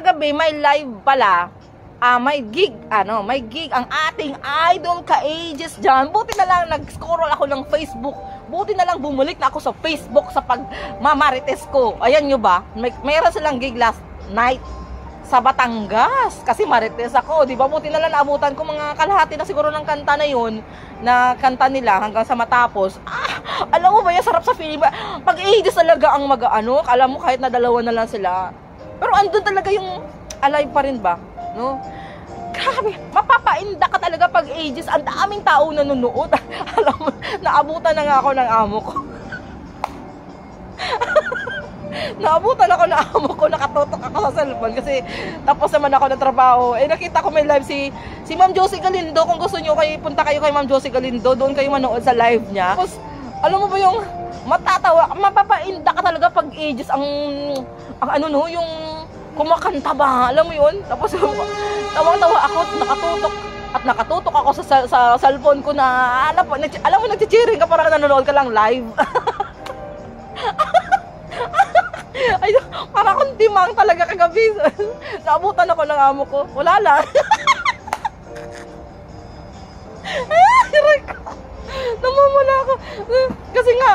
kagabi may live pala. May gig ang ating idol ka-ages dyan. Buti na lang nag-scroll ako ng Facebook. Buti na lang bumalik na ako sa Facebook sa pagmamarites ko. Ayan nyo ba? Mayroon silang gig last night sa Batangas. Kasi marites ako, di ba? Buti na lang naabutan ko mga kalahati na siguro ng kanta na yun. Na kanta nila hanggang sa matapos. Alam mo ba yan? Sarap sa feeling. Pag-ages talaga ang mag-ano. Alam mo kahit na dalawa na lang sila. Pero andun talaga yung alive pa rin ba? No? Grabe, mapapainda ka talaga pag ages. Ang daming tao nanonood. Alam mo, naabutan na nga ako ng amo ko. Naabutan ako ng amo ko, nakatutok ako sa cellphone kasi tapos naman ako ng trabaho. Nakita ko may live si Ma'am Josie Galindo. Kung gusto nyo, punta kayo kay Ma'am Josie Galindo. Doon kayo manood sa live niya. Tapos, alam mo ba yung matatawa, mapapainda ka talaga pag ages ang yung kumakanta ba, alam mo yun? Tapos tawang-tawa ako, nakatutok ako sa cellphone ko na, alam mo, nagchichiring ka parang nanonood ka lang live. Ay, parang akong timang talaga kagabi. Naabutan ako ng amo ko, wala lang. Namumula ako. Kasi nga,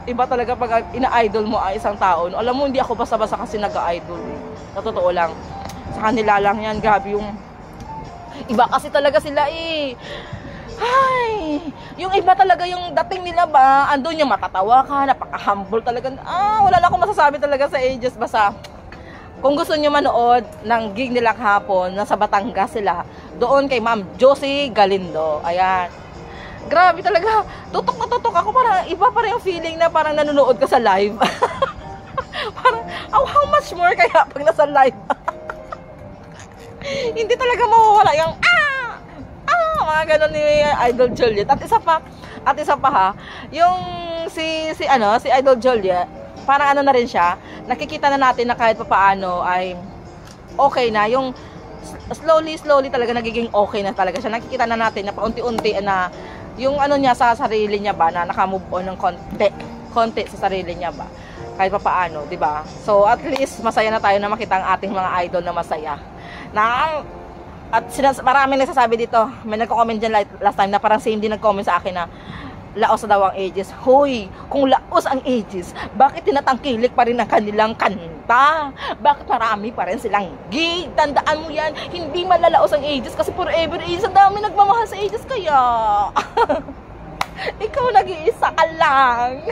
iba talaga pag ina-idol mo ang isang tao. Alam mo, hindi ako basta-basta kasi nag-idol. Sa totoo lang. Sa kanila lang yan, grabe yung... Iba kasi talaga sila eh. Ay, yung iba talaga yung dating nila ba, andun yung matatawa ka, napaka-humble talaga. Wala na akong masasabi talaga sa ages. Basta, kung gusto nyo manood ng gig nila kahapon, nasa Batangas sila, doon kay Ma'am Josie Galindo. Ayan. Grabe talaga. Tutok na tutok ako. Parang iba pa rin yung feeling na parang nanonood ka sa live. Parang, how much more kaya pag nasa live? Hindi talaga mawawala yung mga ganun ni Idol Juliet. At isa pa ha, yung si Idol Juliet, parang ano na rin siya, nakikita na natin na kahit papaano ay okay na. Yung slowly talaga nagiging okay na talaga siya. Nakikita na natin na paunti-unti na yung ano niya sa sarili niya ba, na naka-move on ng konti sa sarili niya ba, kahit pa paano, di ba? So at least masaya na tayo na makita ang ating mga idol na masaya. At marami nagsasabi dito, may nagko-comment dyan last time na parang same din nag-comment sa akin na laos na daw ang ages. Hoy, kung laos ang ages, bakit tinatangkilik pa rin ang kanilang kanta? Bakit marami pa rin silang gig? Tandaan mo yan, hindi malalaos ang ages kasi forever ages. Ang dami nagmamahal sa ages kaya. Ikaw nag-iisa ka lang.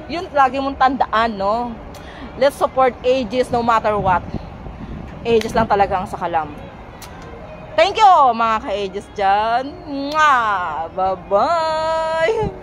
Yun lagi mong tandaan, no? Let's support ages no matter what. Ages lang talaga ang sakalam. Thank you mga ka-ages dyan. Bye-bye.